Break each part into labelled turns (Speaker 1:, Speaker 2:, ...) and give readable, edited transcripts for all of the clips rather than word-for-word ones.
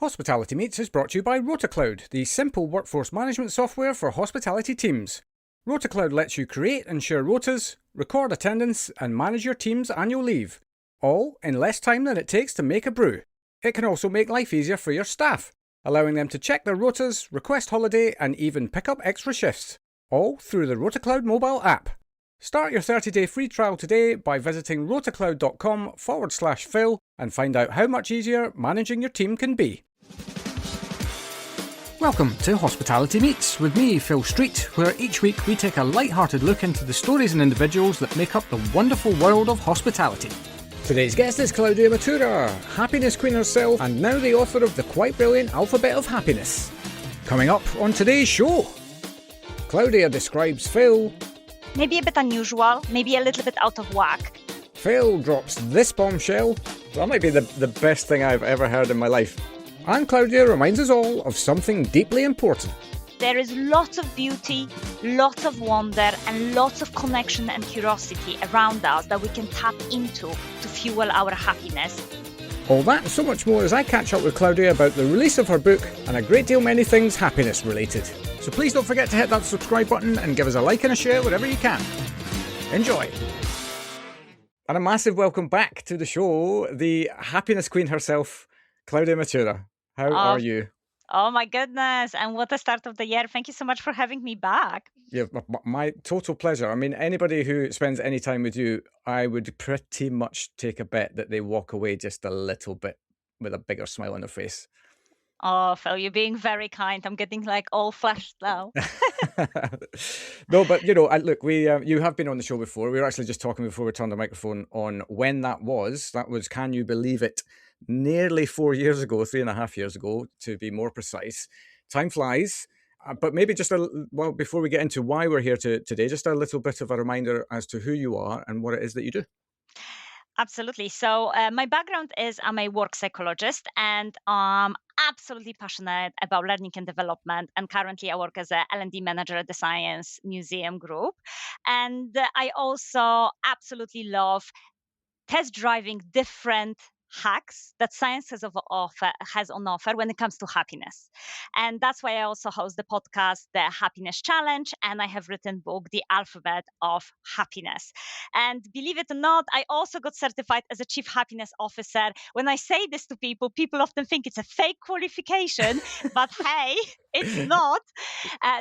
Speaker 1: Hospitality Meets is brought to you by RotaCloud, the simple workforce management software for hospitality teams. RotaCloud lets you create and share rotas, record attendance, and manage your team's annual leave, all in less time than it takes to make a brew. It can also make life easier for your staff, allowing them to check their rotas, request holiday, and even pick up extra shifts, all through the RotaCloud mobile app. Start your 30-day free trial today by visiting rotacloud.com/Phil and find out how much easier managing your team can be. Welcome to Hospitality Meets with me, Phil Street, where each week we take a light-hearted look into the stories and individuals that make up the wonderful world of hospitality. Today's guest is Klaudia Mitura, happiness queen herself and now the author of the quite brilliant Alphabet of Happiness. Coming up on today's show, Klaudia describes Phil.
Speaker 2: Maybe a bit unusual, maybe a little bit out of whack.
Speaker 1: Phil drops this bombshell. That might be the best thing I've ever heard in my life. And Klaudia reminds us all of something deeply important.
Speaker 2: There is lots of beauty, lots of wonder, and lots of connection and curiosity around us that we can tap into to fuel our happiness.
Speaker 1: All that and so much more as I catch up with Klaudia about the release of her book and a great deal many things happiness related. So please don't forget to hit that subscribe button and give us a like and a share wherever you can. Enjoy! And a massive welcome back to the show, the happiness queen herself, Klaudia Mitura. How are you?
Speaker 2: Oh my goodness, and what a start of the year. Thank you so much for having me back.
Speaker 1: Yeah, my total pleasure. I mean, anybody who spends any time with you, I would pretty much take a bet that they walk away just a little bit with a bigger smile on their face.
Speaker 2: Oh, Phil, you're being very kind. I'm getting like all flushed now.
Speaker 1: No, but you know, look, you have been on the show before. We were actually just talking before we turned the microphone on when that was. That was, can you believe it, nearly 4 years ago, 3.5 years ago, to be more precise. Time flies. But maybe just before we get into why we're here today, just a little bit of a reminder as to who you are and what it is that you do.
Speaker 2: Absolutely. So my background is I'm a work psychologist and I'm absolutely passionate about learning and development. And currently I work as a L&D manager at the Science Museum Group. And I also absolutely love test driving different hacks that science has on offer when it comes to happiness. And that's why I also host the podcast, The Happiness Challenge, and I have written book, The Alphabet of Happiness. And believe it or not, I also got certified as a Chief Happiness Officer. When I say this to people, people often think it's a fake qualification, but hey, it's not.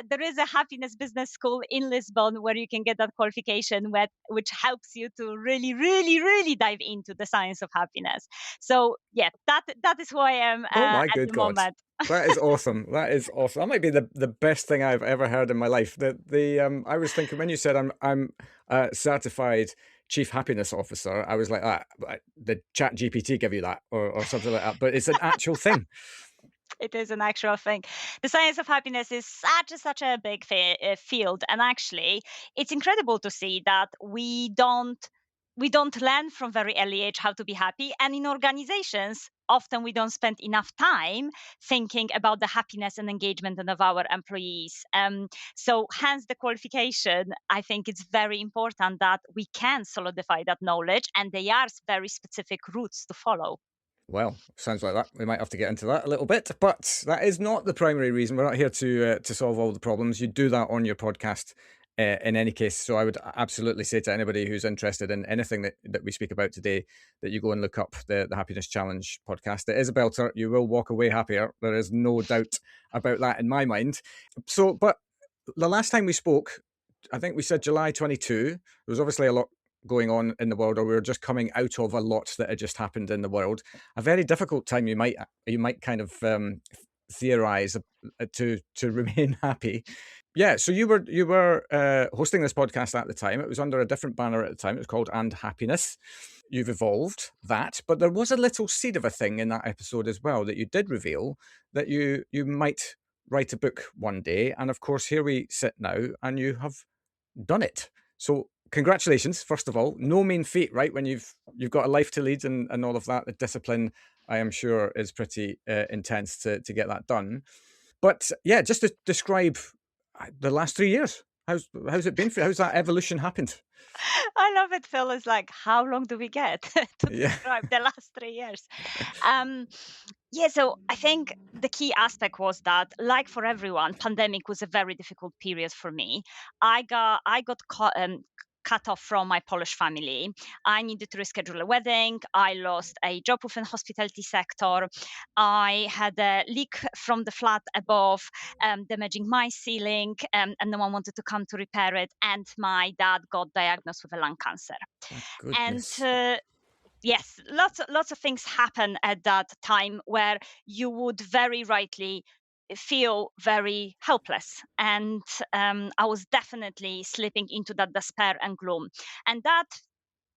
Speaker 2: There is a happiness business school in Lisbon where you can get that qualification, which helps you to really, really, really dive into the science of happiness. So yeah, that is who I am at the moment.
Speaker 1: That is awesome. That is awesome. That might be the best thing I've ever heard in my life. I was thinking when you said I'm a certified Chief Happiness Officer, I was like, the Chat GPT give you that or something like that. But it's an actual thing.
Speaker 2: It is an actual thing. The science of happiness is such a big field, and actually, it's incredible to see that we don't learn from very early age how to be happy, and in organizations, often we don't spend enough time thinking about the happiness and engagement of our employees. So, hence the qualification. I think it's very important that we can solidify that knowledge, and there are very specific routes to follow.
Speaker 1: Well, sounds like that. We might have to get into that a little bit, but that is not the primary reason. We're not here to solve all the problems. You do that on your podcast in any case. So I would absolutely say to anybody who's interested in anything that we speak about today, that you go and look up the Happiness Challenge podcast. It is a belter. You will walk away happier. There is no doubt about that in my mind. So, but the last time we spoke, I think we said July 22. There was obviously a lot going on in the world, or we were just coming out of a lot that had just happened in the world. A very difficult time, you might kind of theorize to remain happy. Yeah, so you were hosting this podcast at the time. It was under a different banner at the time. It was called And Happiness. You've evolved that, but there was a little seed of a thing in that episode as well that you did reveal that you might write a book one day. And of course, here we sit now, and you have done it. So congratulations, first of all. No mean feat, right? When you've got a life to lead and all of that. The discipline, I am sure, is pretty intense to get that done. But yeah, just to describe the last 3 years. How's it been for you? How's that evolution happened?
Speaker 2: I love it, Phil. It's like, how long do we get to describe the last 3 years? Yeah, so I think the key aspect was that, like for everyone, pandemic was a very difficult period for me. I got cut off from my Polish family. I needed to reschedule a wedding. I lost a job within hospitality sector. I had a leak from the flat above, damaging my ceiling, and no one wanted to come to repair it. And my dad got diagnosed with a lung cancer.
Speaker 1: My
Speaker 2: And
Speaker 1: goodness.
Speaker 2: yes, lots of things happen at that time where you would very rightly feel very helpless, and I was definitely slipping into that despair and gloom, and that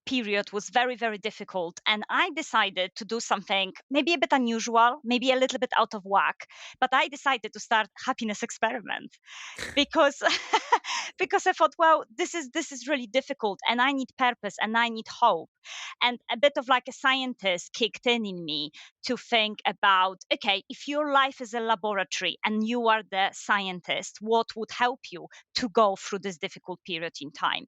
Speaker 2: period was very difficult, and I decided to do something maybe a bit unusual, maybe a little bit out of whack, but I decided to start happiness experiment because because I thought, well, this is really difficult, and I need purpose and I need hope, and a bit of like a scientist kicked in me to think about, okay, if your life is a laboratory and you are the scientist, what would help you to go through this difficult period in time?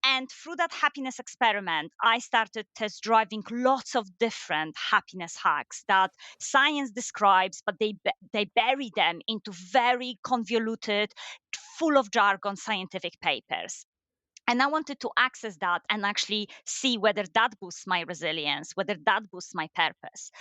Speaker 2: And through that happiness experiment, I started test driving lots of different happiness hacks that science describes, but they bury them into very convoluted, full of jargon scientific papers. And I wanted to access that and actually see whether that boosts my resilience, whether that boosts my purpose.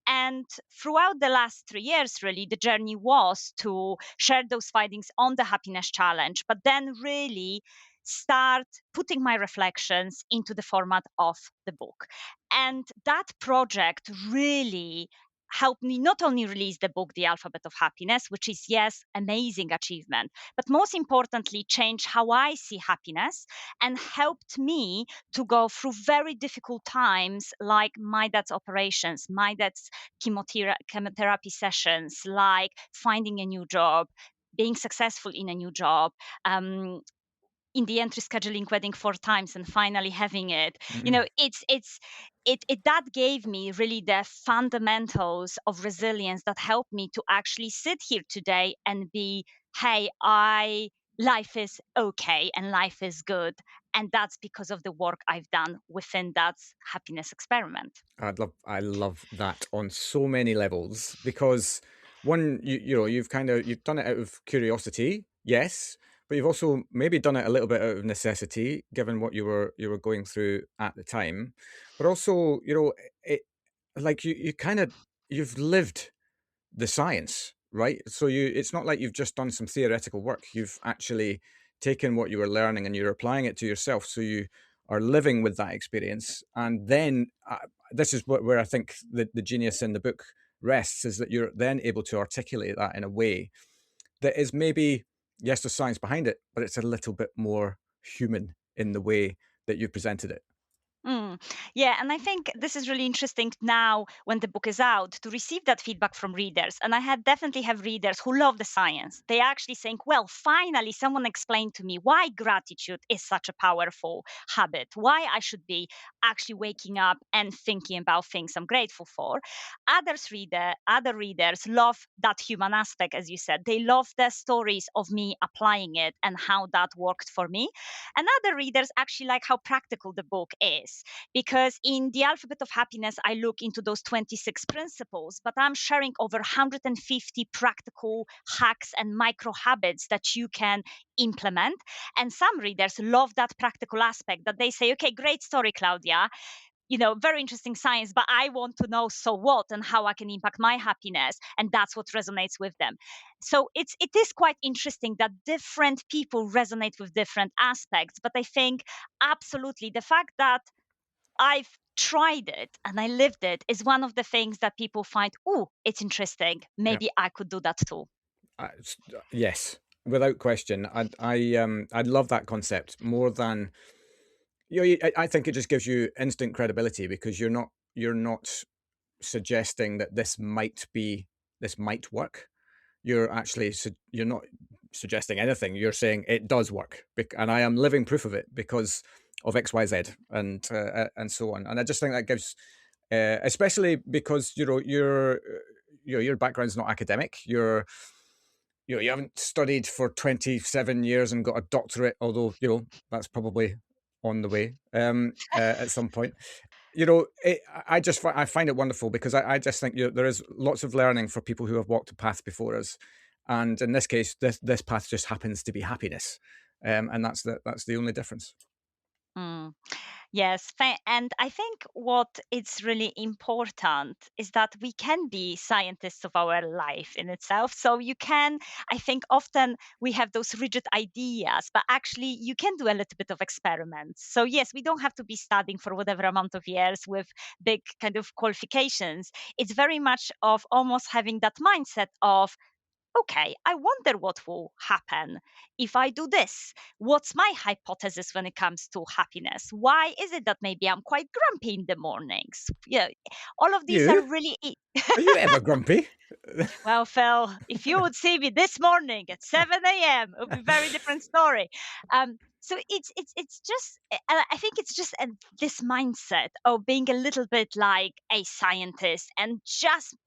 Speaker 2: And throughout the last 3 years, really, the journey was to share those findings on the happiness challenge, but then really start putting my reflections into the format of the book. And that project really helped me not only release the book, The Alphabet of Happiness, which is, yes, amazing achievement, but most importantly, change how I see happiness and helped me to go through very difficult times like my dad's operations, my dad's chemotherapy sessions, like finding a new job, being successful in a new job, um, in the end rescheduling wedding 4 times and finally having it. You
Speaker 1: Mm.
Speaker 2: know, it that gave me really the fundamentals of resilience that helped me to actually sit here today and be, hey, I life is okay and life is good, and that's because of the work I've done within that happiness experiment.
Speaker 1: I love that on so many levels because one, you've done it out of curiosity, yes, but you've also maybe done it a little bit out of necessity, given what you were going through at the time. But also, it like you kind of you've lived the science, right? So it's not like you've just done some theoretical work. You've actually taken what you were learning and you're applying it to yourself. So you are living with that experience. And then this is where I think the genius in the book rests, is that you're then able to articulate that in a way that is maybe, yes, there's science behind it, but it's a little bit more human in the way that you presented it.
Speaker 2: Mm. Yeah, and I think this is really interesting now when the book is out to receive that feedback from readers. And I had definitely have readers who love the science. They actually saying, "Well, finally, someone explained to me why gratitude is such a powerful habit. Why I should be actually waking up and thinking about things I'm grateful for." Other readers love that human aspect, as you said. They love the stories of me applying it and how that worked for me. And other readers actually like how practical the book is, because in The Alphabet of Happiness, I look into those 26 principles, but I'm sharing over 150 practical hacks and micro habits that you can implement. And some readers love that practical aspect, that they say, okay, great story, Claudia, very interesting science, but I want to know, so what, and how I can impact my happiness. And that's what resonates with them. So it is quite interesting that different people resonate with different aspects. But I think absolutely the fact that I've tried it and I lived it is one of the things that people find, oh, it's interesting.
Speaker 1: Yeah.
Speaker 2: Maybe I could do that too.
Speaker 1: Yes, without question. I love that concept more than I think it just gives you instant credibility because you're not suggesting that this might work. You're not suggesting anything. You're saying it does work, and I am living proof of it because of X, Y, Z, and so on. And I just think that gives, especially because your background's not academic. You haven't studied for 27 years and got a doctorate, although that's probably on the way at some point. I find it wonderful because I just think there is lots of learning for people who have walked a path before us, and in this case, this path just happens to be happiness, and that's the only difference.
Speaker 2: Mm. Yes, and I think what is really important is that we can be scientists of our life in itself. So you can, I think often we have those rigid ideas, but actually you can do a little bit of experiments. So yes, we don't have to be studying for whatever amount of years with big kind of qualifications. It's very much of almost having that mindset of, okay, I wonder what will happen if I do this. What's my hypothesis when it comes to happiness? Why is it that maybe I'm quite grumpy in the mornings? Yeah, all of these are
Speaker 1: You
Speaker 2: really
Speaker 1: are you ever grumpy?
Speaker 2: well, Phil, if you would see me this morning at 7 a.m., it would be a very different story. So it's just I think it's just this mindset of being a little bit like a scientist and just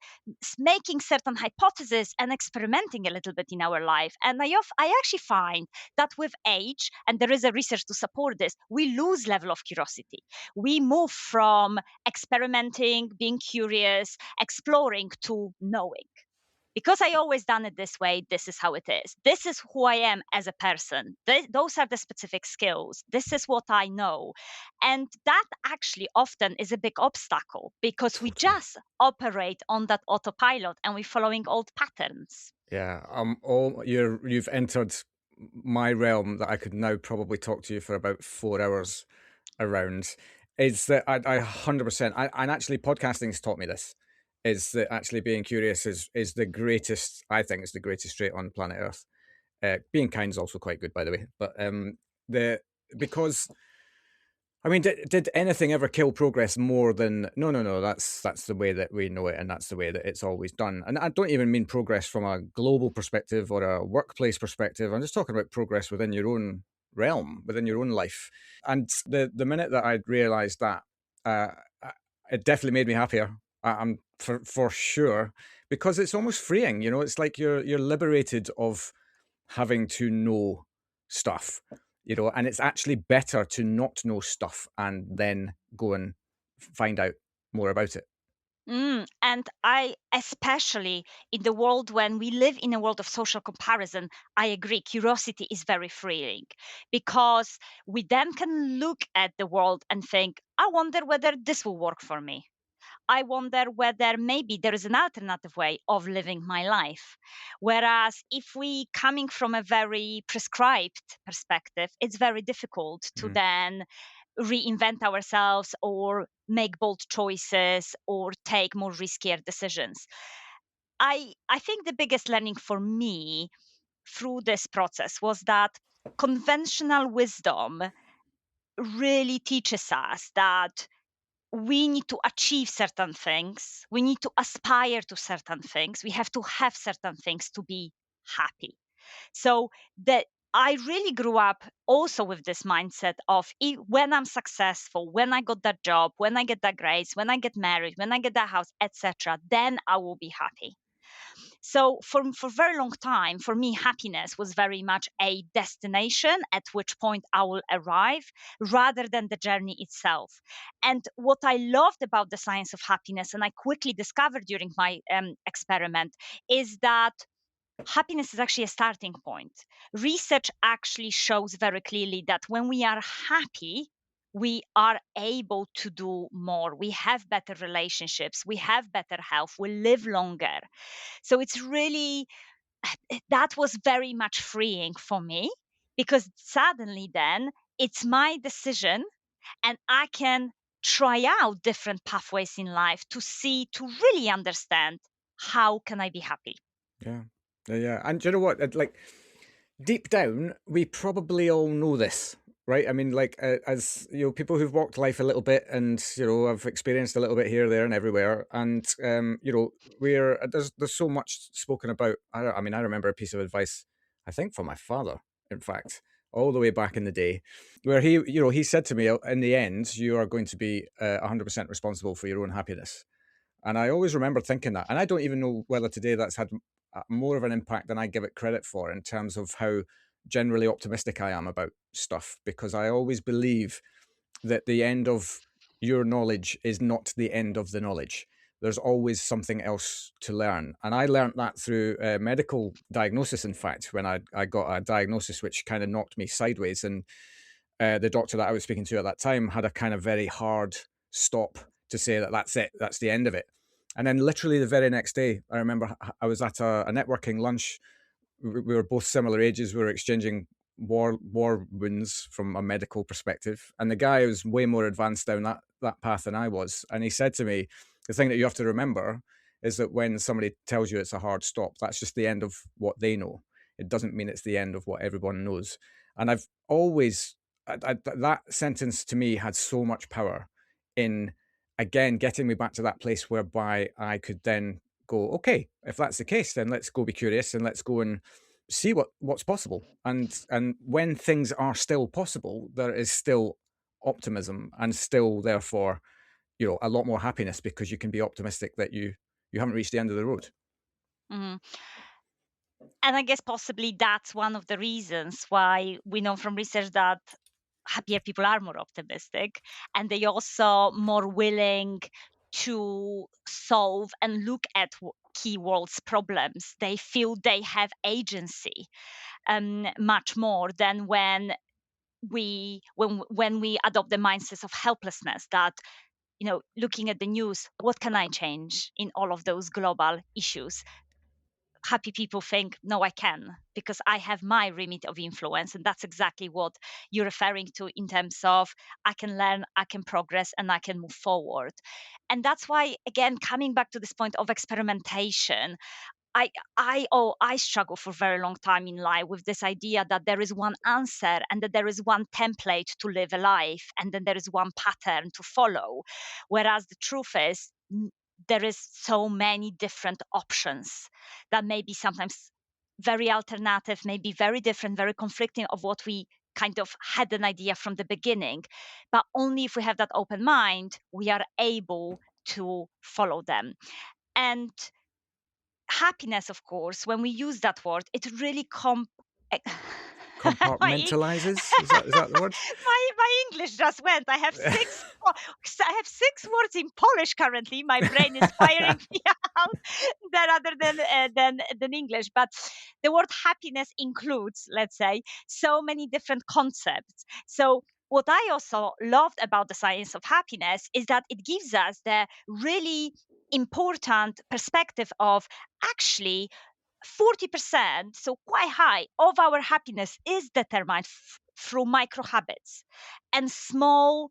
Speaker 2: making certain hypotheses and experimenting a little bit in our life. And I actually find that with age, and there is a research to support this, we lose level of curiosity. We move from experimenting, being curious, exploring to knowing. Because I always done it this way, this is how it is. This is who I am as a person. Those are the specific skills. This is what I know. And that actually often is a big obstacle because we
Speaker 1: Totally.
Speaker 2: just operate on that autopilot and we're following old patterns.
Speaker 1: Yeah, you've entered my realm that I could now probably talk to you for about 4 hours around. Is that I 100%, and actually podcasting's taught me this, is that actually being curious is the greatest, I think it's the greatest trait on planet Earth. Being kind is also quite good, by the way, but the because I mean, did anything ever kill progress more than no, no, no? That's the way that we know it, and that's the way that it's always done. And I don't even mean progress from a global perspective or a workplace perspective. I'm just talking about progress within your own realm, within your own life. And the minute that I realised that, uh, it definitely made me happier. I'm for sure because it's almost freeing. It's like you're liberated of having to know stuff, and it's actually better to not know stuff and then go and find out more about it.
Speaker 2: And I, especially in the world when we live in a world of social comparison, I agree. Curiosity is very freeing because we then can look at the world and think, I wonder whether this will work for me. I wonder whether maybe there is an alternative way of living my life. Whereas if we coming from a very prescribed perspective, it's very difficult to
Speaker 1: Mm,
Speaker 2: then reinvent ourselves or make bold choices or take more riskier decisions. I think the biggest learning for me through this process was that conventional wisdom really teaches us that we need to achieve certain things. We need to aspire to certain things. We have to have certain things to be happy. So that I really grew up also with this mindset of when I'm successful, when I got that job, when I get that grades, when I get married, when I get that house, etc., then I will be happy. So for a very long time, for me, happiness was very much a destination at which point I will arrive rather than the journey itself. And what I loved about the science of happiness, and I quickly discovered during my experiment, is that happiness is actually a starting point. Research actually shows very clearly that when we are happy, we are able to do more. We have better relationships. We have better health. We live longer. So it's really, that was very much freeing for me because suddenly then it's my decision and I can try out different pathways in life to see, to really understand how can I be happy.
Speaker 1: yeah, yeah, yeah. And do you know what? Like deep down, we probably all know this, right? I mean, like as people who've walked life a little bit, and have experienced a little bit here, there, and everywhere, and we're there's so much spoken about. I mean, I remember a piece of advice, I think from my father, in fact, all the way back in the day, where he said to me, in the end, you are going to be 100% responsible for your own happiness. And I always remember thinking that. And I don't even know whether today that's had more of an impact than I give it credit for in terms of how generally optimistic I am about stuff, because I always believe that the end of your knowledge is not the end of the knowledge. There's always something else to learn. And I learned that through medical diagnosis, in fact, when I got a diagnosis which kind of knocked me sideways. And the doctor that I was speaking to at that time had a kind of very hard stop to say that that's it, that's the end of it. And then literally the very next day, I remember I was at a networking lunch. We were both similar ages. We were exchanging war wounds from a medical perspective, and the guy was way more advanced down that path than I was. And he said to me, "The thing that you have to remember is that when somebody tells you it's a hard stop, that's just the end of what they know. It doesn't mean it's the end of what everyone knows." And I've always that sentence to me had so much power in, again, getting me back to that place whereby I could then go, okay, if that's the case, then let's go be curious and let's go and see what's possible. And when things are still possible, there is still optimism and still, therefore, a lot more happiness, because you can be optimistic that you haven't reached the end of the road.
Speaker 2: Mhm. And I guess possibly that's one of the reasons why we know from research that happier people are more optimistic, and they also more willing to solve and look at key world's problems. They feel they have agency much more than when we adopt the mindset of helplessness, that looking at the news, what can I change in all of those global issues? Happy people think, no, I can, because I have my remit of influence. And that's exactly what you're referring to in terms of I can learn, I can progress, and I can move forward. And that's why, again, coming back to this point of experimentation, I struggle for a very long time in life with this idea that there is one answer and that there is one template to live a life, and then there is one pattern to follow. Whereas the truth is, there is so many different options that may be sometimes very alternative, maybe very different, very conflicting of what we kind of had an idea from the beginning. But only if we have that open mind, we are able to follow them. And happiness, of course, when we use that word, it really eh, my
Speaker 1: Compartmentalizes, is that the word?
Speaker 2: my English just went. I have six words in Polish currently. My brain is firing me out than other than English. But the word happiness includes, let's say, so many different concepts. So what I also loved about the science of happiness is that it gives us the really important perspective of actually 40%, so quite high, of our happiness is determined through micro habits and small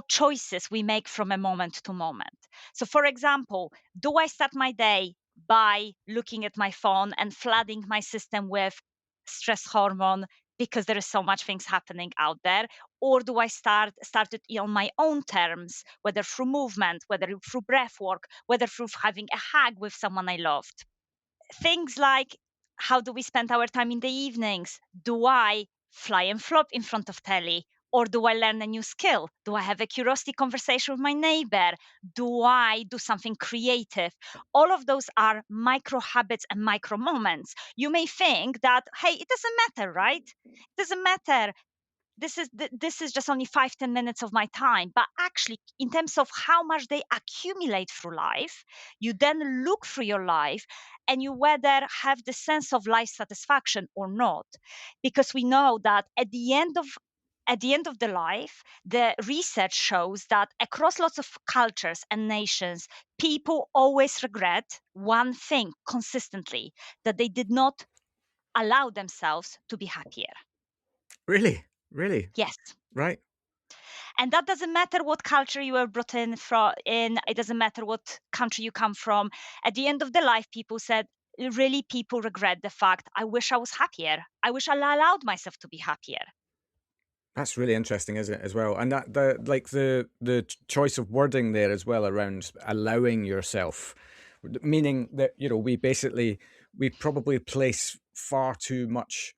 Speaker 2: choices we make from a moment to moment. So for example, do I start my day by looking at my phone and flooding my system with stress hormone because there is so much things happening out there, or do I start it on my own terms, whether through movement, whether through breath work, whether through having a hug with someone I loved? Things like, how do we spend our time in the evenings? Do I fly and flop in front of telly? Or do I learn a new skill? Do I have a curiosity conversation with my neighbor? Do I do something creative? All of those are micro habits and micro moments. You may think that, hey, it doesn't matter, right? It doesn't matter, this is just only 5-10 minutes of my time. But actually, in terms of how much they accumulate through life, you then look through your life and you whether have the sense of life satisfaction or not. Because we know that at the end of the life, the research shows that across lots of cultures and nations, people always regret one thing consistently, that they did not allow themselves to be happier.
Speaker 1: Really,
Speaker 2: Yes.
Speaker 1: right.
Speaker 2: And that doesn't matter what culture you were brought in, it doesn't matter what country you come from. At the end of the life, people said, really, people regret the fact, I wish I was happier, I wish I allowed myself to be happier.
Speaker 1: That's really interesting, isn't it, as well? And that the choice of wording there as well around allowing yourself, meaning that we probably place far too much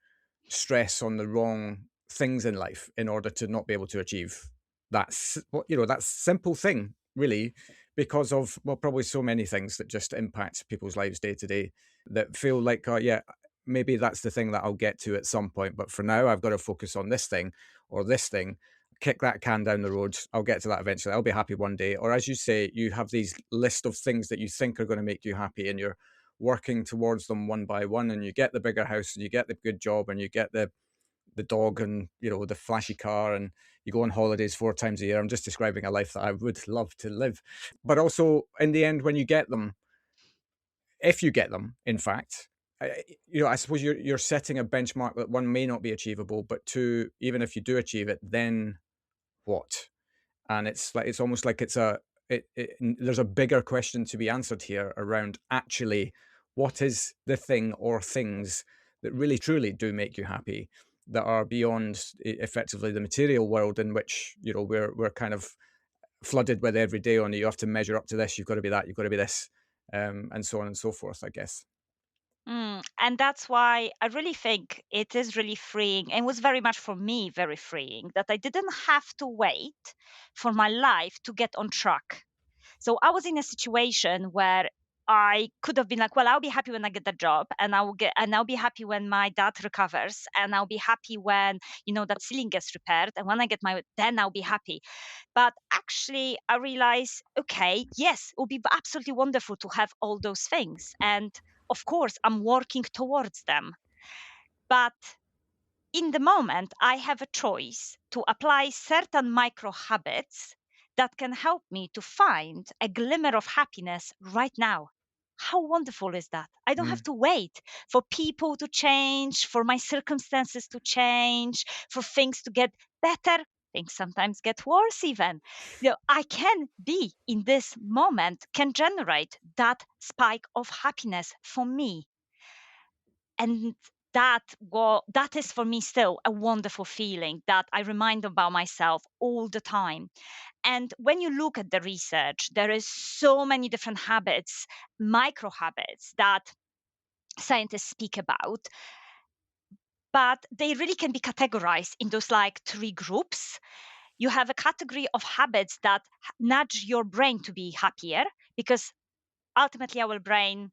Speaker 1: stress on the wrong things in life in order to not be able to achieve that simple thing, really, because of, well, probably so many things that just impact people's lives day to day, that feel like, yeah, maybe that's the thing that I'll get to at some point, but for now I've got to focus on this thing or this thing. kick that can down the road. I'll get to that eventually. I'll be happy one day. Or as you say, you have these list of things that you think are going to make you happy, and you're working towards them one by one, and you get the bigger house, and you get the good job, and you get the dog, and the flashy car, and you go on holidays 4 times a year. I'm just describing a life that I would love to live. But also in the end, when you get them, if you get them, in fact, I suppose you're setting a benchmark that, one, may not be achievable, but two, even if you do achieve it, then what? And it's almost like there's a bigger question to be answered here around, actually, what is the thing or things that really truly do make you happy, that are beyond effectively the material world, in which we're kind of flooded with every day on it. You have to measure up to this, you've got to be that, you've got to be this, and so on and so forth, I guess.
Speaker 2: And that's why I really think it is really freeing, and was very much for me very freeing, that I didn't have to wait for my life to get on track. So I was in a situation where I could have been like, well, I'll be happy when I get the job, and I'll be happy when my dad recovers, and I'll be happy when, that ceiling gets repaired, and when I get then I'll be happy. But actually I realize, okay, yes, it would be absolutely wonderful to have all those things. And of course I'm working towards them. But in the moment, I have a choice to apply certain micro habits that can help me to find a glimmer of happiness right now. How wonderful is that? I don't have
Speaker 1: Mm.
Speaker 2: to wait for people to change, for my circumstances to change, for things to get better. Things sometimes get worse, even. I can be in this moment, can generate that spike of happiness for me. And that is for me still a wonderful feeling that I remind about myself all the time. And when you look at the research, there is so many different habits, micro habits, that scientists speak about, but they really can be categorized in those like three groups. You have a category of habits that nudge your brain to be happier, because ultimately our brain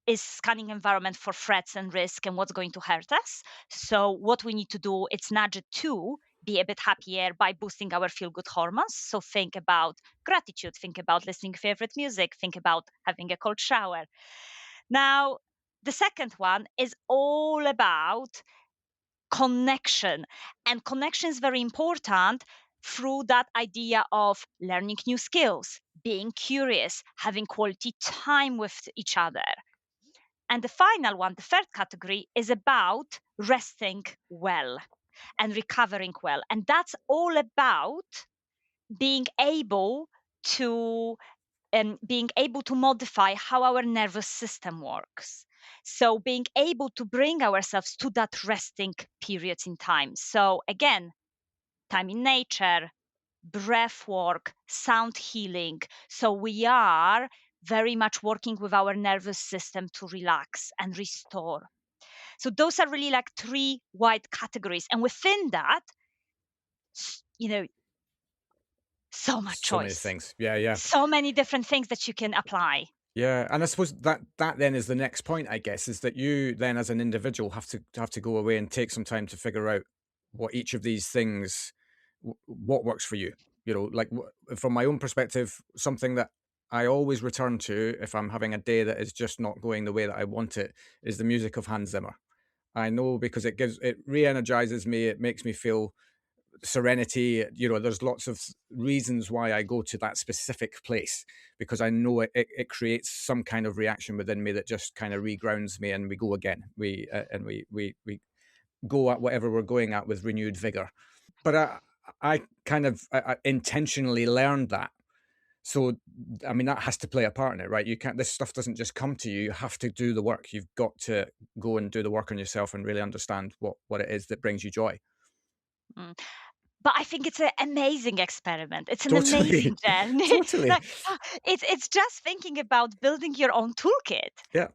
Speaker 2: is scanning environment for threats and risk and what's going to hurt us. So what we need to do is nudge it to be a bit happier by boosting our feel good hormones. So think about gratitude, think about listening to favorite music, think about having a cold shower. Now, the second one is all about connection, and connection is very important through that idea of learning new skills, being curious, having quality time with each other. And the final one, the third category, is about resting well and recovering well. And that's all about being able to modify how our nervous system works. So being able to bring ourselves to that resting periods in time. So again, time in nature, breath work, sound healing. So we are very much working with our nervous system to relax and restore. So those are really like three wide categories. And within that, you know, so much
Speaker 1: So many
Speaker 2: choice,
Speaker 1: things. Yeah, yeah.
Speaker 2: so many different things that you can apply.
Speaker 1: Yeah, and I suppose that then is the next point, I guess, is that you then, as an individual, have to go away and take some time to figure out what each of these things, what works for you. Like, from my own perspective, something that I always return to if I'm having a day that is just not going the way that I want it, is the music of Hans Zimmer. I know, because it re-energizes me. It makes me feel serenity. There's lots of reasons why I go to that specific place, because I know it creates some kind of reaction within me that just kind of regrounds me, and we go again. We go at whatever we're going at with renewed vigor. But I kind of I intentionally learned that. So, I mean, that has to play a part in it, right? You can't, this stuff doesn't just come to you. You have to do the work. You've got to go and do the work on yourself and really understand what it is that brings you joy.
Speaker 2: Mm. But I think it's an amazing experiment. It's an
Speaker 1: Totally.
Speaker 2: amazing journey.
Speaker 1: Totally.
Speaker 2: Like, it's just thinking about building your own toolkit,
Speaker 1: Yeah.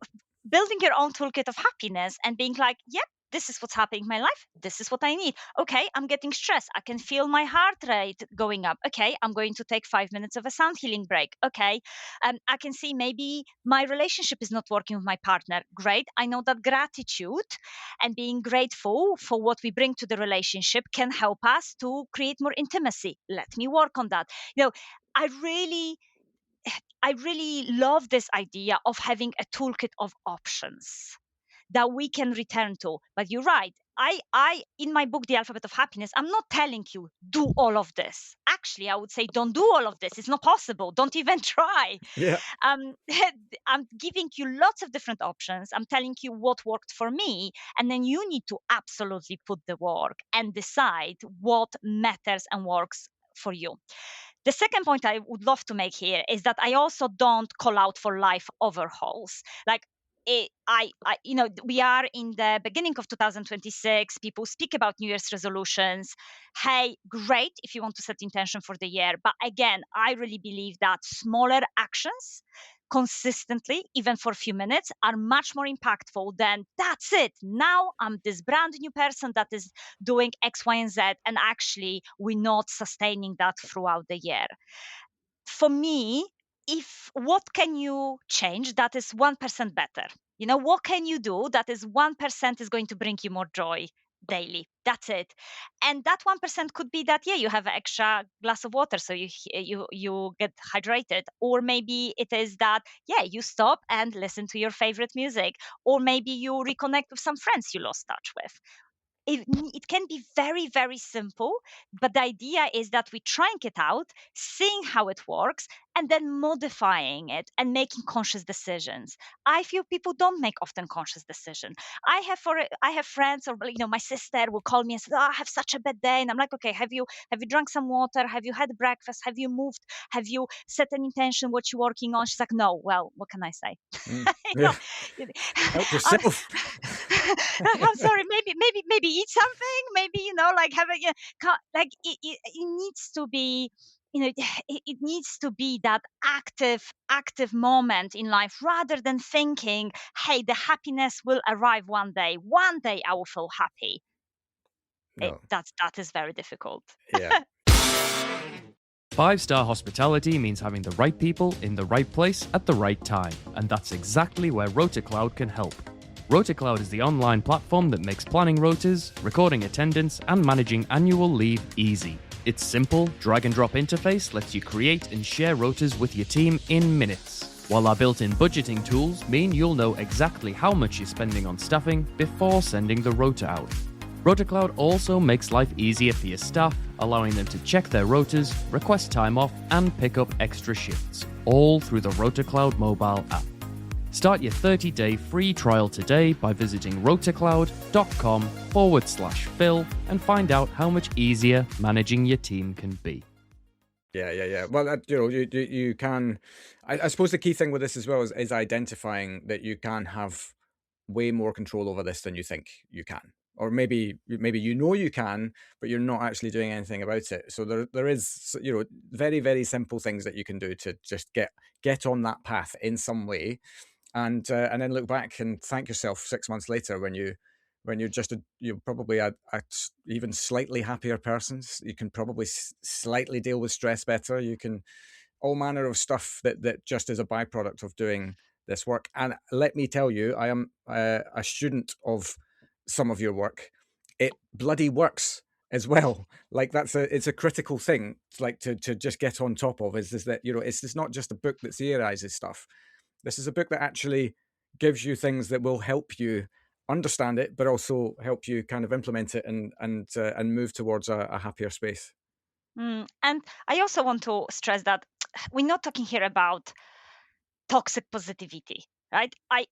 Speaker 2: building your own toolkit of happiness, and being like, yep. this is what's happening in my life. This is what I need. Okay, I'm getting stressed. I can feel my heart rate going up. Okay, I'm going to take 5 minutes of a sound healing break. Okay, I can see maybe my relationship is not working with my partner. Great. I know that gratitude and being grateful for what we bring to the relationship can help us to create more intimacy. Let me work on that. You know, I really I really love this idea of having a toolkit of options that we can return to. But you're right. I in my book, The Alphabet of Happiness, I'm not telling you do all of this. Actually, I would say don't do all of this. It's not possible. Don't even try.
Speaker 1: Yeah.
Speaker 2: Um, I'm giving you lots of different options. I'm telling you what worked for me, and then you need to absolutely put the work and decide what matters and works for you. The second point I would love to make here is that I also don't call out for life overhauls. Like we are in the beginning of 2026. People speak about New Year's resolutions. Hey, great if you want to set intention for the year. But again, I really believe that smaller actions consistently, even for a few minutes, are much more impactful than that's it. Now I'm this brand new person that is doing X, Y, and Z, and actually we're not sustaining that throughout the year. For me, if what can you change that is 1% better? What can you do that is 1% is going to bring you more joy daily? That's it. And that 1% could be that, yeah, you have an extra glass of water so you get hydrated. Or maybe it is that, yeah, you stop and listen to your favorite music. Or maybe you reconnect with some friends you lost touch with. It can be very, very simple, but the idea is that we trying it out, seeing how it works, and then modifying it and making conscious decisions. I feel people don't make often conscious decisions. I have friends, or my sister will call me and say, "Oh, I have such a bad day," and I'm like, "Okay, have you drunk some water? Have you had breakfast? Have you moved? Have you set an intention? What you're working on?" She's like, "No." Well, what can I say?
Speaker 1: Mm.
Speaker 2: you know,
Speaker 1: Yeah. Help
Speaker 2: I'm,
Speaker 1: yourself.
Speaker 2: I'm sorry. Maybe eat something. Maybe like have a like it needs to be. It needs to be that active moment in life rather than thinking, hey, the happiness will arrive one day. One day I will feel happy.
Speaker 1: No.
Speaker 2: That is very difficult.
Speaker 1: Yeah.
Speaker 3: Five-star hospitality means having the right people in the right place at the right time, and that's exactly where RotaCloud can help. RotaCloud is the online platform that makes planning rotas, recording attendance, and managing annual leave easy. Its simple, drag-and-drop interface lets you create and share rotas with your team in minutes, while our built-in budgeting tools mean you'll know exactly how much you're spending on staffing before sending the rota out. RotaCloud also makes life easier for your staff, allowing them to check their rotas, request time off, and pick up extra shifts, all through the RotaCloud mobile app. Start your 30-day free trial today by visiting rotacloud.com/Phil and find out how much easier managing your team can be.
Speaker 1: Yeah. Well, you can. I suppose the key thing with this as well is identifying that you can have way more control over this than you think you can, or maybe you can, but you're not actually doing anything about it. So there is very, very simple things that you can do to just get on that path in some way, and then look back and thank yourself 6 months later when you're probably a even slightly happier person. You can probably slightly deal with stress better. You can all manner of stuff that just is a byproduct of doing this work. And let me tell you, I am a student of some of your work. It bloody works as well. Like it's a critical thing, like to just get on top of is that it's not just a book that theorizes stuff. This is a book that actually gives you things that will help you understand it, but also help you kind of implement it and move towards a happier space.
Speaker 2: And I also want to stress that we're not talking here about toxic positivity, right? I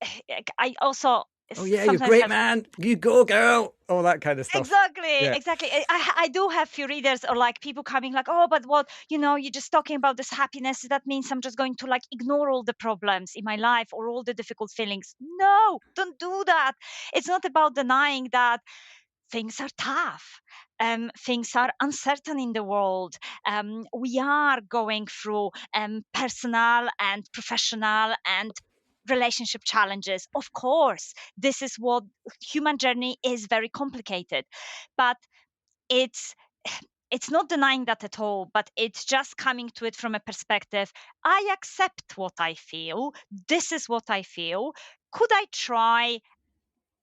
Speaker 2: also
Speaker 1: Oh yeah, you're
Speaker 2: sometimes
Speaker 1: great,
Speaker 2: have.
Speaker 1: man. You go, girl. All that kind of stuff.
Speaker 2: Exactly,
Speaker 1: Yeah.
Speaker 2: exactly. I do have few readers or like people coming like, oh, but what, you're just talking about this happiness. That means I'm just going to like ignore all the problems in my life or all the difficult feelings. No, don't do that. It's not about denying that things are tough. Things are uncertain in the world. We are going through personal and professional and relationship challenges. Of course, this is what human journey is, very complicated, but it's it's not denying that at all, but it's just coming to it from a perspective: I accept what I feel. This is what I feel. Could I try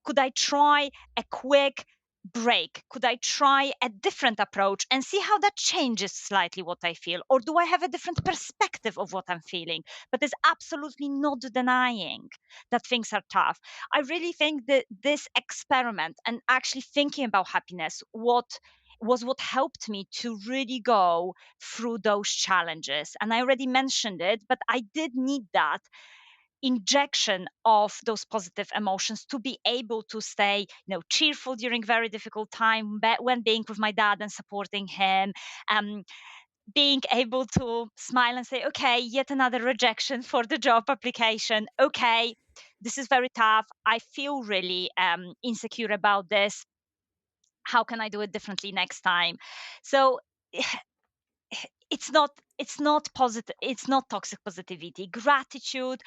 Speaker 2: could I try a quick break? Could I try a different approach and see how that changes slightly what I feel? Or do I have a different perspective of what I'm feeling? But it's absolutely not denying that things are tough. I really think that this experiment and actually thinking about happiness, what helped me to really go through those challenges. And I already mentioned it, but I did need that injection of those positive emotions to be able to stay, cheerful during very difficult time, when being with my dad and supporting him, um, being able to smile and say, okay, yet another rejection for the job application. Okay, this is very tough. I feel really insecure about this. How can I do it differently next time? So it's not positive, it's not toxic positivity. Gratitude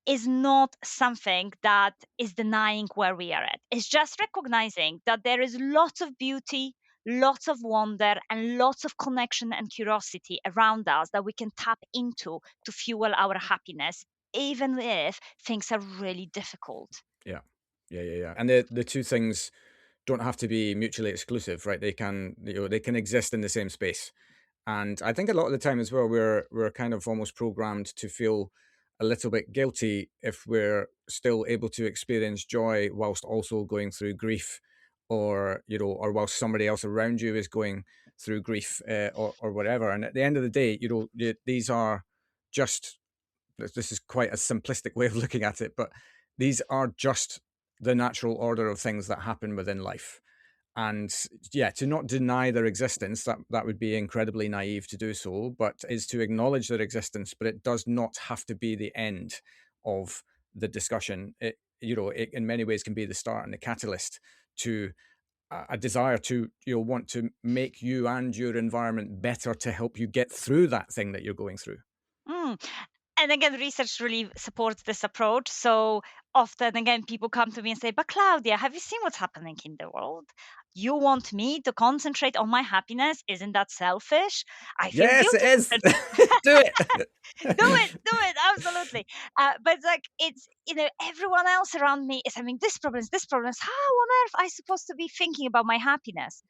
Speaker 2: is not something that is denying where we are at. It's just recognizing that there is lots of beauty, lots of wonder, and lots of connection and curiosity around us that we can tap into to fuel our happiness, even if things are really difficult.
Speaker 1: Yeah. And the two things don't have to be mutually exclusive, right? They can, they can exist in the same space. And I think a lot of the time as well, we're kind of almost programmed to feel a little bit guilty if we're still able to experience joy whilst also going through grief, or or whilst somebody else around you is going through grief, or whatever. And at the end of the day, these are just, this is quite a simplistic way of looking at it, but these are just the natural order of things that happen within life. And yeah, to not deny their existence, that would be incredibly naive to do so, but is to acknowledge their existence. But it does not have to be the end of the discussion. It in many ways can be the start and the catalyst to a desire to want to make you and your environment better to help you get through that thing that you're going through.
Speaker 2: Mm. And again, research really supports this approach. So often, again, people come to me and say, but Claudia, have you seen what's happening in the world? You want me to concentrate on my happiness? Isn't that selfish? I feel
Speaker 1: Yes, it
Speaker 2: guilty.
Speaker 1: is. Do it.
Speaker 2: Do it, absolutely. But like, it's, everyone else around me is having this problems. How on earth am I supposed to be thinking about my happiness?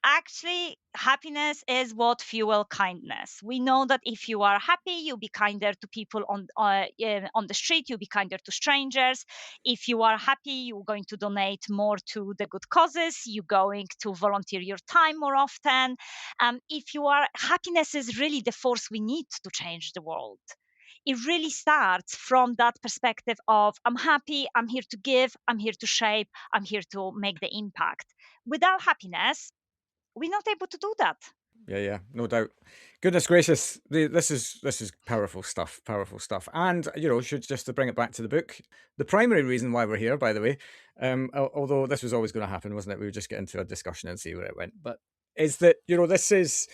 Speaker 2: Actually, happiness is what fuel kindness. We know that if you are happy, you'll be kinder to people on the street. You'll be kinder to strangers. If you are happy, you're going to donate more to the good causes. You're going to volunteer your time more often. If you are happiness is really the force we need to change the world. It really starts from that perspective of I'm happy, I'm here to give, I'm here to shape, I'm here to make the impact. Without happiness, we're not able to do that.
Speaker 1: Yeah, no doubt. Goodness gracious, this is powerful stuff, And should just to bring it back to the book, the primary reason why we're here, by the way, although this was always going to happen, wasn't it? We would just get into a discussion and see where it went. But is that this is,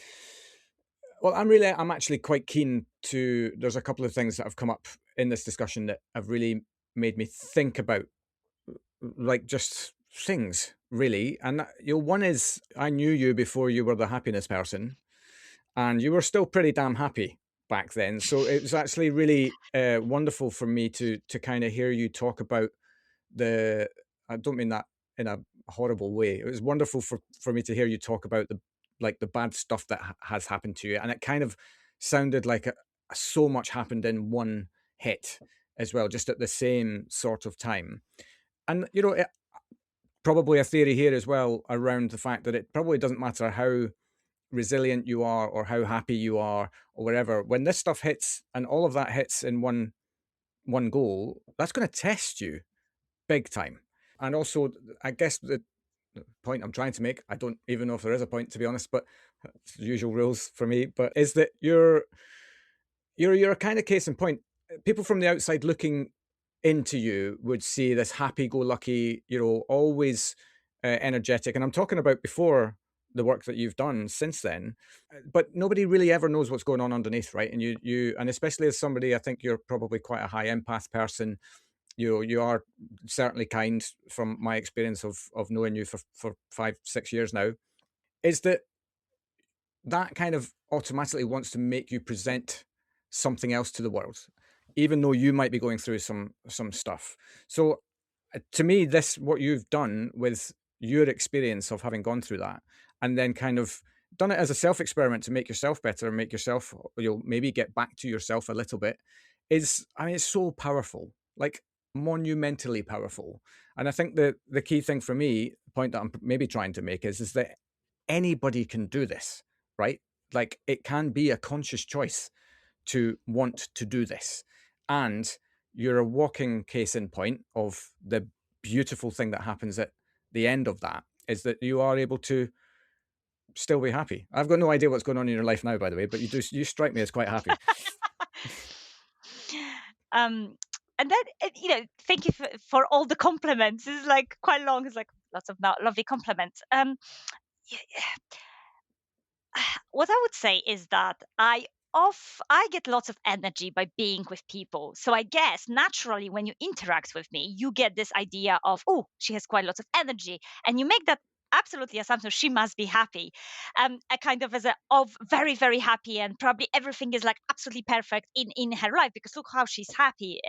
Speaker 1: well, I'm actually quite keen to. There's a couple of things that have come up in this discussion that have really made me think about, like, just things really. And one is, I knew you before you were the happiness person, and you were still pretty damn happy back then. So it was actually really wonderful for me to kind of hear you talk about the, I don't mean that in a horrible way. It was wonderful for me to hear you talk about the bad stuff that has happened to you. And it kind of sounded like so much happened in one hit as well, just at the same sort of time. And, probably a theory here as well around the fact that it probably doesn't matter how resilient you are or how happy you are or whatever, when this stuff hits and all of that hits in one goal, that's going to test you big time. And also, I guess the point I'm trying to make, I don't even know if there is a point, to be honest, but it's the usual rules for me, but is that you're a kind of case in point. People from the outside looking into you would see this happy-go-lucky, always energetic. And I'm talking about before the work that you've done since then, but nobody really ever knows what's going on underneath, right? And and especially as somebody, I think you're probably quite a high empath person. You are certainly kind from my experience of knowing you for 5-6 years now, is that kind of automatically wants to make you present something else to the world, even though you might be going through some stuff. So to me, this, what you've done with your experience of having gone through that, and then kind of done it as a self experiment to make yourself better and make yourself, you'll maybe get back to yourself a little bit, is, I mean, it's so powerful, like monumentally powerful. And I think the key thing for me, the point that I'm maybe trying to make is that anybody can do this, right? Like, it can be a conscious choice to want to do this. And you're a walking case in point of the beautiful thing that happens at the end of that, is that you are able to still be happy. I've got no idea what's going on in your life now, by the way, but you strike me as quite happy.
Speaker 2: And then, thank you for all the compliments. It's like quite long. It's like lots of lovely compliments. What I would say is that I get lots of energy by being with people. So I guess naturally when you interact with me, you get this idea of, oh, she has quite lots of energy. And you make that absolutely assumption she must be happy. I kind of very, very happy, and probably everything is like absolutely perfect in her life, because look how she's happy,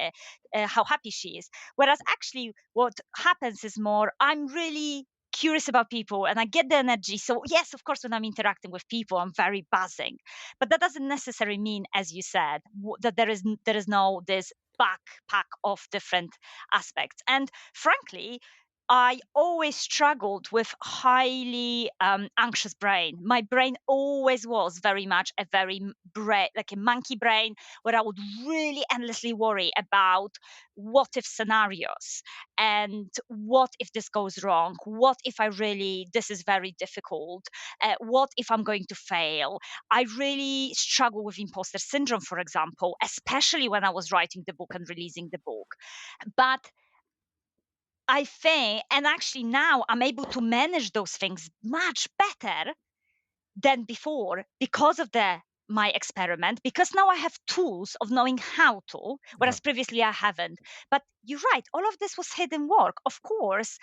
Speaker 2: how happy she is. Whereas actually what happens is more, I'm really curious about people and I get the energy. So yes, of course, when I'm interacting with people, I'm very buzzing, but that doesn't necessarily mean, as you said, that there is no this backpack of different aspects. And frankly, I always struggled with highly anxious brain. My brain always was very much a like a monkey brain, where I would really endlessly worry about what if scenarios, and what if this goes wrong? What if this is very difficult? What if I'm going to fail? I really struggle with imposter syndrome, for example, especially when I was writing the book and releasing the book. But I think, and actually now I'm able to manage those things much better than before because of my experiment, because now I have tools of knowing how to, whereas previously I haven't. But you're right, all of this was hidden work. Of course,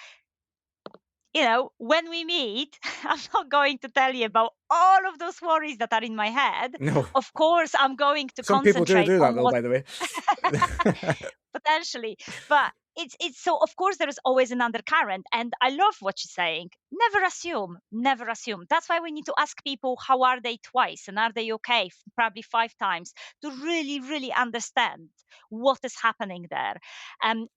Speaker 2: when we meet, I'm not going to tell you about all of those worries that are in my head.
Speaker 1: No.
Speaker 2: Of course, I'm going to
Speaker 1: Some people
Speaker 2: concentrate
Speaker 1: do that
Speaker 2: on
Speaker 1: though, by the way.
Speaker 2: potentially. But it's so, of course there is always an undercurrent, and I love what you're saying. Never assume, never assume. That's why we need to ask people how are they twice, and are they okay probably 5 times, to really, really understand what is happening there, and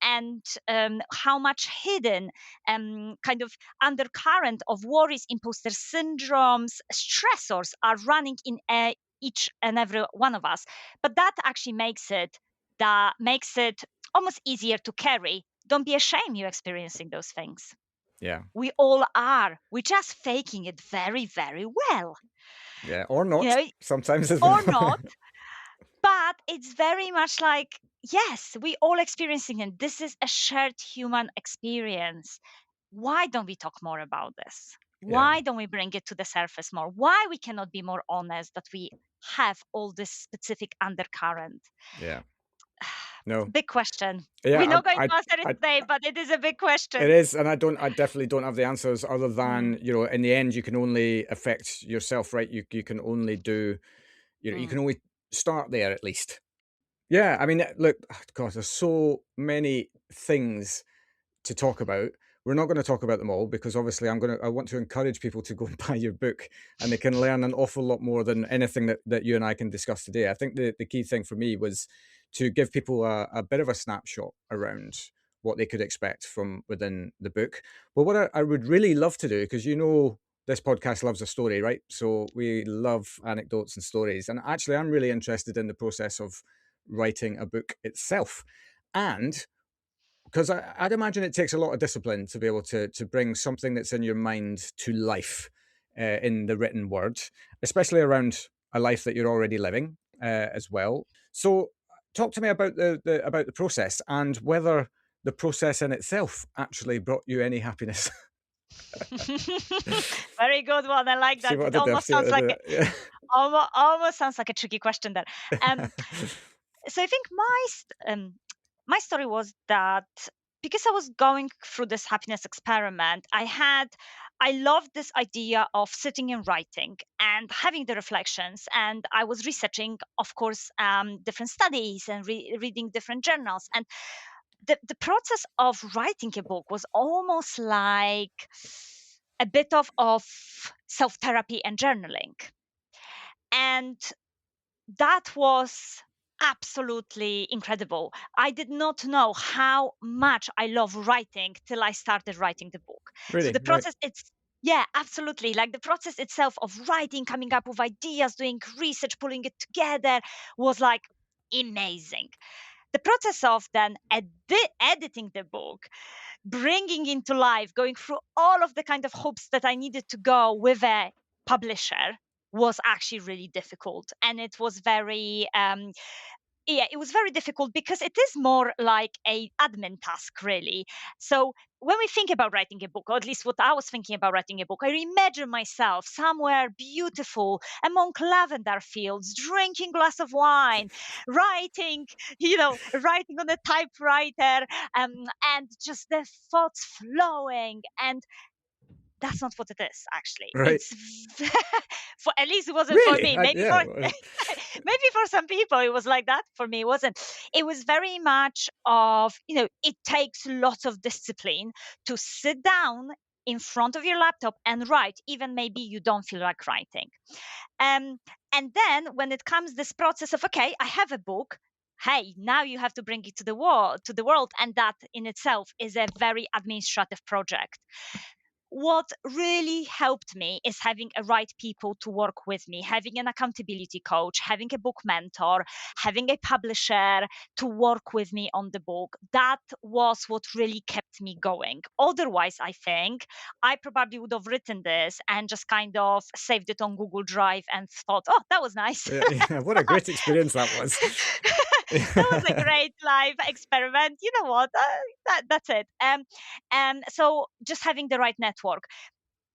Speaker 2: how much hidden kind of undercurrent of worries, imposter syndromes, stressors are running in each and every one of us. But that actually makes it almost easier to carry. Don't be ashamed you're experiencing those things.
Speaker 1: Yeah.
Speaker 2: We all are. We're just faking it very, very well.
Speaker 1: Yeah, or not. Sometimes as well.
Speaker 2: Or not. But it's very much like, yes, we all experiencing it. This is a shared human experience. Why don't we talk more about this? Why don't we bring it to the surface more? Why we cannot be more honest that we have all this specific undercurrent?
Speaker 1: Yeah. No.
Speaker 2: Big question.
Speaker 1: Yeah,
Speaker 2: We're not going to answer it today, but it is a big question.
Speaker 1: It is, and I definitely don't have the answers, other than in the end, you can only affect yourself, right? You can only do, you can only start there at least. Yeah, I mean, look, God, there's so many things to talk about. We're not going to talk about them all, because obviously I want to encourage people to go and buy your book, and they can learn an awful lot more than anything that you and I can discuss today. I think the key thing for me was to give people a bit of a snapshot around what they could expect from within the book. But what I would really love to do, because this podcast loves a story, right? So we love anecdotes and stories. And actually, I'm really interested in the process of writing a book itself. And because I'd imagine it takes a lot of discipline to be able to bring something that's in your mind to life in the written word, especially around a life that you're already living as well. So talk to me about the process, and whether the process in itself actually brought you any happiness.
Speaker 2: Very good one. I like
Speaker 1: See
Speaker 2: that.
Speaker 1: what I
Speaker 2: It
Speaker 1: did there?
Speaker 2: almost
Speaker 1: See what
Speaker 2: sounds
Speaker 1: I
Speaker 2: like
Speaker 1: did there?
Speaker 2: almost sounds like a tricky question there. Um, so I think my story was that because I was going through this happiness experiment, I loved this idea of sitting and writing and having the reflections. And I was researching, of course, different studies and reading different journals. And the process of writing a book was almost like a bit of self therapy and journaling. And that was absolutely incredible. I did not know how much I love writing till I started writing the book. So
Speaker 1: Really?
Speaker 2: the
Speaker 1: Right.
Speaker 2: process, yeah, absolutely. Like the process itself of writing, coming up with ideas, doing research, pulling it together was like amazing. The process of then editing the book, bringing into life, going through all of the kind of hoops that I needed to go with a publisher was actually really difficult. And it was very yeah, it was very difficult because it is more like a admin task, really. So when we think about writing a book, or at least what I was thinking about writing a book, I imagine myself somewhere beautiful among lavender fields, drinking glass of wine, writing, writing on a typewriter, and just the thoughts flowing. And that's not what it is, actually.
Speaker 1: Right.
Speaker 2: It's for at least it wasn't for
Speaker 1: Really?
Speaker 2: me. Maybe
Speaker 1: Yeah.
Speaker 2: for maybe for some people it was like that. For me, it wasn't. It was very much of, it takes lots of discipline to sit down in front of your laptop and write, even maybe you don't feel like writing. Um, and then when it comes this process of, okay, I have a book. Hey, now you have to bring it to the world, and that in itself is a very administrative project. What really helped me is having a right people to work with me, having an accountability coach, having a book mentor, having a publisher to work with me on the book. That was what really kept me going. Otherwise, I think I probably would have written this and just kind of saved it on Google Drive and thought, oh, that was nice.
Speaker 1: Yeah, yeah. What a great experience that was.
Speaker 2: That was a great live experiment. You know what? That's it. So just having the right network.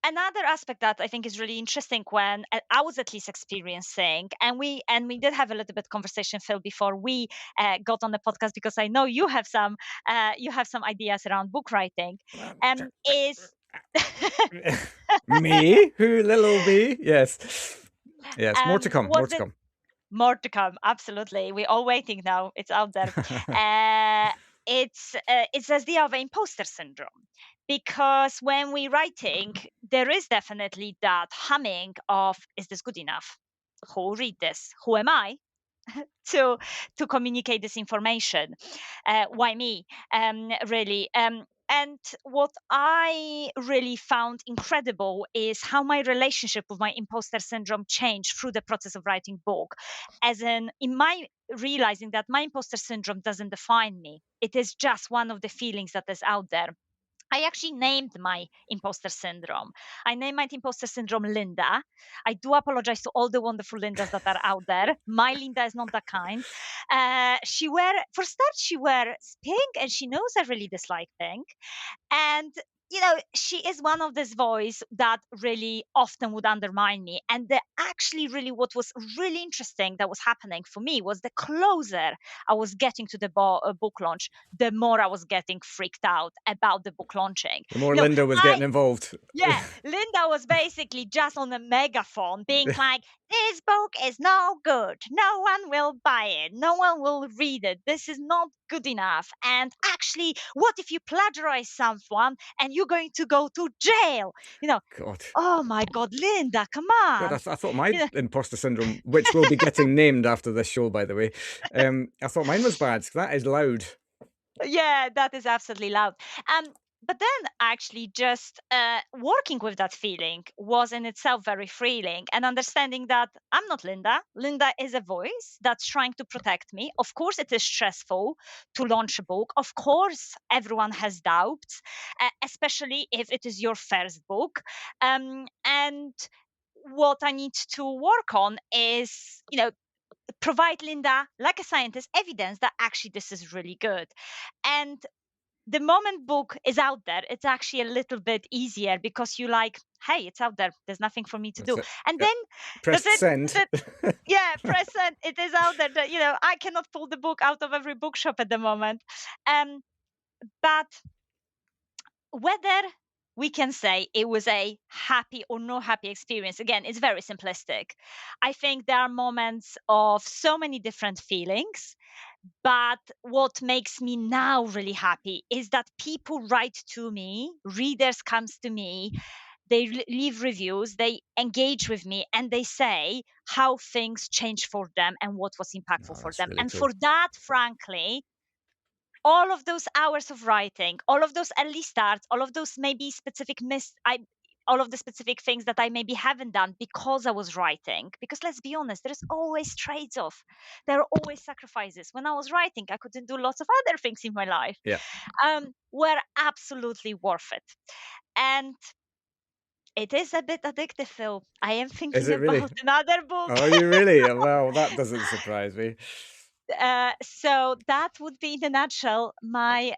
Speaker 2: Another aspect that I think is really interesting when I was at least experiencing, and we did have a little bit conversation, Phil, before we got on the podcast, because I know you have some ideas around book writing. Is
Speaker 1: Me? Who? Little me? Yes. Yes. More to come. More
Speaker 2: was
Speaker 1: to
Speaker 2: it
Speaker 1: come.
Speaker 2: more to come? Absolutely, we're all waiting now. It's out there. Uh, it's as the of imposter syndrome, because when we're writing, there is definitely that humming of, is this good enough? Who will read this? Who am I to communicate this information? Why me? Really. And what I really found incredible is how my relationship with my imposter syndrome changed through the process of writing book. As in my realizing that my imposter syndrome doesn't define me. It is just one of the feelings that is out there. I actually named my imposter syndrome. I named my imposter syndrome Linda. I do apologize to all the wonderful Lindas that are out there. My Linda is not that kind. For start, she wears pink, and she knows I really dislike pink. And she is one of this voice that really often would undermine me. And actually, really, what was really interesting that was happening for me was the closer I was getting to the book launch, the more I was getting freaked out about the book launching.
Speaker 1: The more
Speaker 2: you know
Speaker 1: Linda was
Speaker 2: I
Speaker 1: getting involved.
Speaker 2: Yeah, Linda was basically just on a megaphone being like, this book is no good. No one will buy it. No one will read it. This is not good enough. And actually, what if you plagiarize someone and you're going to go to jail? You know,
Speaker 1: God.
Speaker 2: oh my God, Linda, come
Speaker 1: God,
Speaker 2: on.
Speaker 1: I thought my
Speaker 2: You know,
Speaker 1: imposter syndrome, which will be getting named after this show, by the way, I thought mine was bad. 'Cause that is loud.
Speaker 2: yeah, that is absolutely loud. But then actually just working with that feeling was in itself very freeing, and understanding that I'm not Linda. Linda is a voice that's trying to protect me. Of course, it is stressful to launch a book. Of course, everyone has doubts, especially if it is your first book. And what I need to work on is, provide Linda, like a scientist, evidence that actually this is really good. And the moment book is out there, it's actually a little bit easier because you like, hey, it's out there. There's nothing for me to
Speaker 1: That's
Speaker 2: do.
Speaker 1: it.
Speaker 2: And
Speaker 1: Yep.
Speaker 2: then
Speaker 1: Press
Speaker 2: that's it.
Speaker 1: send.
Speaker 2: That's it. Yeah, present. It is out there. That, I cannot pull the book out of every bookshop at the moment. But whether we can say it was a happy or no happy experience, again, it's very simplistic. I think there are moments of so many different feelings. But what makes me now really happy is that people write to me, readers comes to me, they leave reviews, they engage with me, and they say how things changed for them and what was impactful
Speaker 1: Oh,
Speaker 2: for
Speaker 1: that's
Speaker 2: them.
Speaker 1: really
Speaker 2: And
Speaker 1: cool.
Speaker 2: for that, frankly, all of those hours of writing, all of those early starts, all of those maybe specific all of the specific things that I maybe haven't done because I was writing. Because let's be honest, there's always trades off. There are always sacrifices. When I was writing, I couldn't do lots of other things in my life.
Speaker 1: Yeah.
Speaker 2: Were absolutely worth it. And it is a bit addictive, though. I am
Speaker 1: Is
Speaker 2: thinking
Speaker 1: it really?
Speaker 2: about another book.
Speaker 1: Are you really? Well, that doesn't surprise me.
Speaker 2: So that would be, in a nutshell, my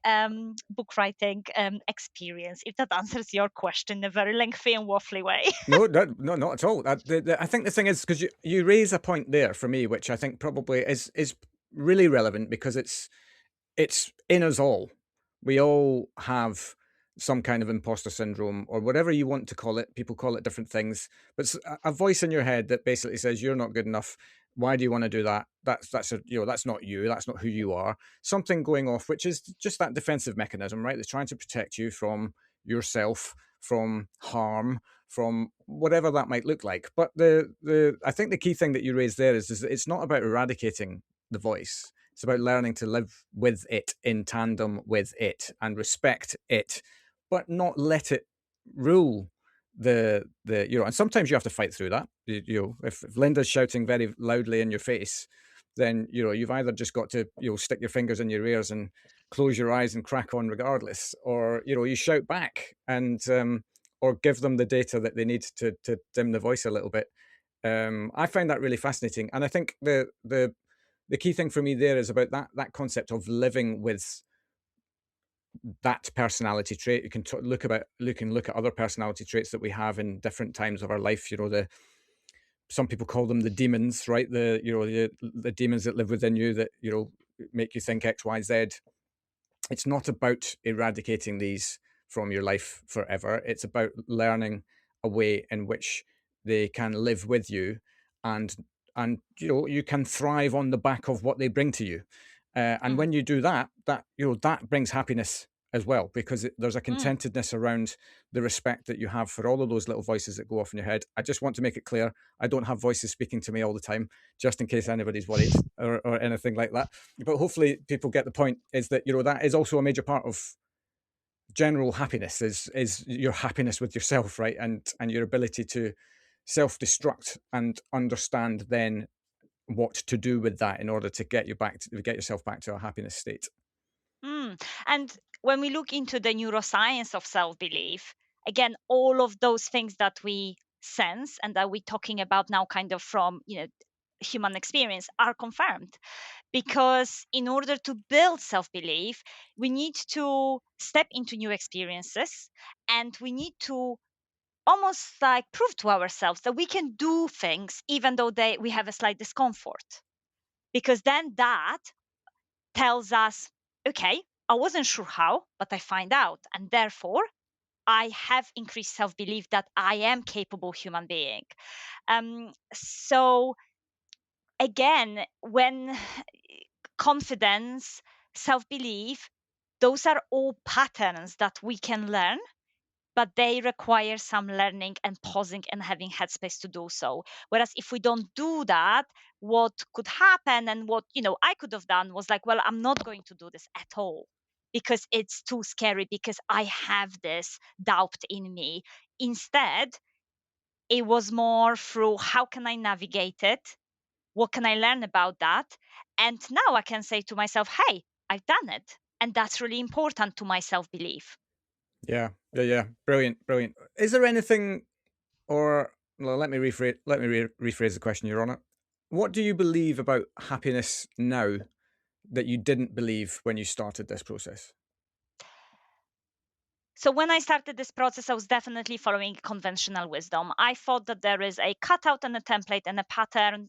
Speaker 2: book writing experience. If that answers your question in a very lengthy and waffly way.
Speaker 1: No, no, not at all. I think the thing is because you raise a point there for me, which I think probably is really relevant because it's in us all. We all have some kind of imposter syndrome or whatever you want to call it. People call it different things, but it's a voice in your head that basically says you're not good enough. Why do you want to do that? That's that's not you. That's not who you are. Something going off, which is just that defensive mechanism, right? That's trying to protect you from yourself, from harm, from whatever that might look like. But the I think the key thing that you raised there is that it's not about eradicating the voice. It's about learning to live with it, in tandem with it, and respect it, but not let it rule the and sometimes you have to fight through that. If Linda's shouting very loudly in your face, then you've either just got to stick your fingers in your ears and close your eyes and crack on regardless, or you shout back and or give them the data that they need to dim the voice a little bit. I find that really fascinating, and I think the key thing for me there is about that concept of living with that personality trait. You can look at other personality traits that we have in different times of our life. Some people call them the demons, right? The demons that live within you that make you think X, Y, Z. It's not about eradicating these from your life forever. It's about learning a way in which they can live with you, and you can thrive on the back of what they bring to you. And when you do that, that brings happiness as well, because there's a contentedness around the respect that you have for all of those little voices that go off in your head. I just want to make it clear, I don't have voices speaking to me all the time, just in case anybody's worried or anything like that. But hopefully people get the point, is that that is also a major part of general happiness, is your happiness with yourself, right? And your ability to self-destruct and understand then what to do with that in order to get yourself back to a happiness state.
Speaker 2: And when we look into the neuroscience of self-belief, again, all of those things that we sense and that we're talking about now kind of from human experience are confirmed, because in order to build self-belief, we need to step into new experiences, and we need to almost like prove to ourselves that we can do things even though we have a slight discomfort, because then that tells us, okay, I wasn't sure how, but I find out, and therefore I have increased self-belief that I am capable human being. So again, when confidence, self-belief, those are all patterns that we can learn, but they require some learning and pausing and having headspace to do so. Whereas if we don't do that, what could happen, and what I could have done, was like, well, I'm not going to do this at all because it's too scary, because I have this doubt in me. Instead, it was more through, how can I navigate it? What can I learn about that? And now I can say to myself, hey, I've done it. And that's really important to my self belief.
Speaker 1: Yeah. Brilliant. Is there anything, or well, let me rephrase the question, Your Honor. What do you believe about happiness now that you didn't believe when you started this process?
Speaker 2: So when I started this process, I was definitely following conventional wisdom. I thought that there is a cutout and a template and a pattern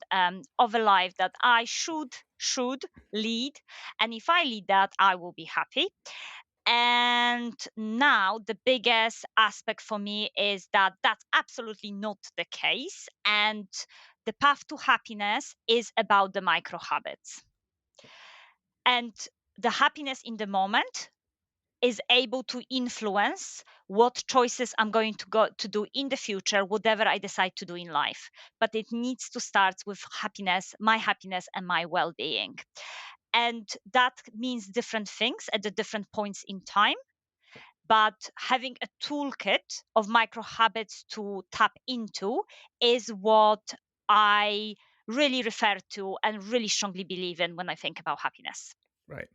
Speaker 2: of a life that I should lead. And if I lead that, I will be happy. And now the biggest aspect for me is that that's absolutely not the case. And the path to happiness is about the micro habits. And the happiness in the moment is able to influence what choices I'm going to do in the future, whatever I decide to do in life. But it needs to start with happiness and my well-being. And that means different things at the different points in time. But having a toolkit of micro habits to tap into is what I really refer to and really strongly believe in when I think about happiness.
Speaker 1: Right.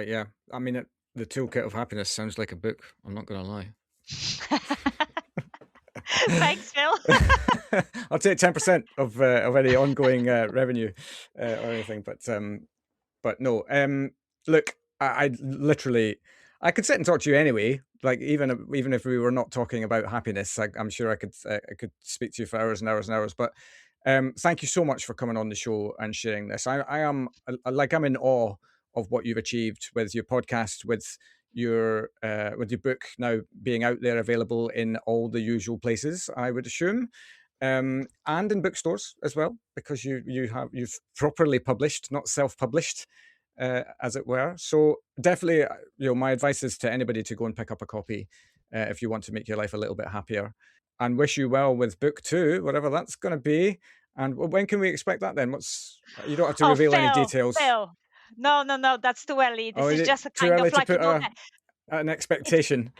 Speaker 1: Yeah. I mean, the toolkit of happiness sounds like a book. I'm not going to lie.
Speaker 2: Thanks, Phil.
Speaker 1: I'll take 10% of any ongoing revenue or anything, but no. Look, I literally, I could sit and talk to you anyway. Like even if we were not talking about happiness, I'm sure I could speak to you for hours and hours and hours. But thank you so much for coming on the show and sharing this. I'm in awe of what you've achieved with your podcast, with your book now being out there, available in all the usual places, I would assume, and in bookstores as well, because you've properly published, not self-published, as it were. So definitely, my advice is to anybody to go and pick up a copy if you want to make your life a little bit happier. And wish you well with book 2, whatever that's going to be. And when can we expect that then? You don't have to reveal any details.
Speaker 2: Phil. No, that's too early. This is just a
Speaker 1: too
Speaker 2: kind
Speaker 1: early
Speaker 2: of like
Speaker 1: to put an expectation.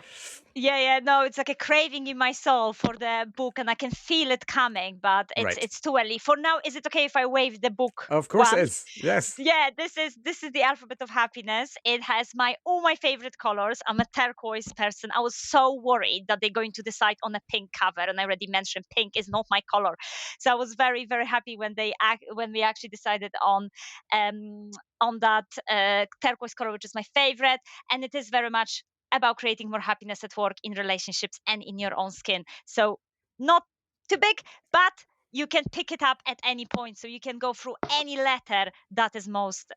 Speaker 2: No, it's like a craving in my soul for the book, and I can feel it coming, but it's too early. For now, is it okay if I wave the book?
Speaker 1: Of course it is. Yes.
Speaker 2: Yeah, this is the alphabet of happiness. It has all my favorite colors. I'm a turquoise person. I was so worried that they're going to decide on a pink cover, and I already mentioned pink is not my color. So I was very, very happy when we actually decided on that turquoise color, which is my favorite, and it is very much about creating more happiness at work, in relationships, and in your own skin. So not too big, but you can pick it up at any point. So you can go through any letter that is most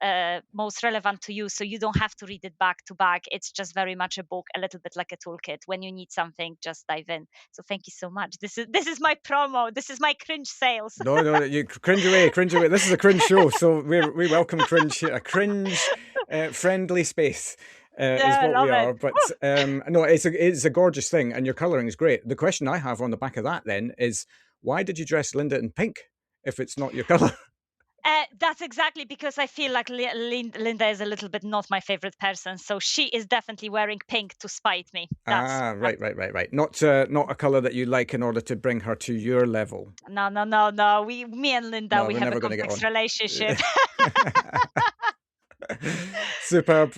Speaker 2: relevant to you. So you don't have to read it back to back. It's just very much a book, a little bit like a toolkit. When you need something, just dive in. So thank you so much. This is my promo. This is my cringe sales.
Speaker 1: No, you cringe away. This is a cringe show, so we welcome cringe here. A cringe friendly space. Is what we are, but no, it's a gorgeous thing, and your colouring is great. The question I have on the back of that then is, why did you dress Linda in pink if it's not your colour?
Speaker 2: That's exactly because I feel like Linda is a little bit not my favorite person, so she is definitely wearing pink to spite me.
Speaker 1: Right. Not a colour that you like in order to bring her to your level.
Speaker 2: No. Me and Linda, we have a complex relationship.
Speaker 1: Superb.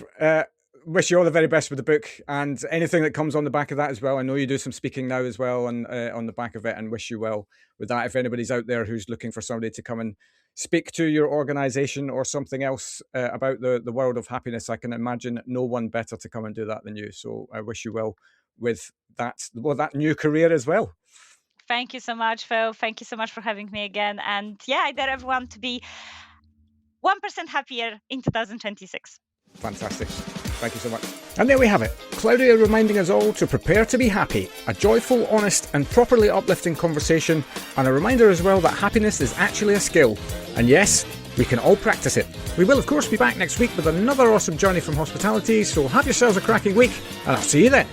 Speaker 1: Wish you all the very best with the book and anything that comes on the back of that as well. I know you do some speaking now as well on the back of it, and wish you well with that. If anybody's out there who's looking for somebody to come and speak to your organization or something else about the world of happiness, I can imagine no one better to come and do that than you. So I wish you well with that new career as well.
Speaker 2: Thank you so much, Phil. Thank you so much for having me again. And I dare everyone to be 1% happier in 2026.
Speaker 1: Fantastic. Thank you so much. And there we have it. Klaudia reminding us all to prepare to be happy. A joyful, honest and properly uplifting conversation, and a reminder as well that happiness is actually a skill. And yes, we can all practice it. We will of course be back next week with another awesome journey from hospitality, so have yourselves a cracking week, and I'll see you then.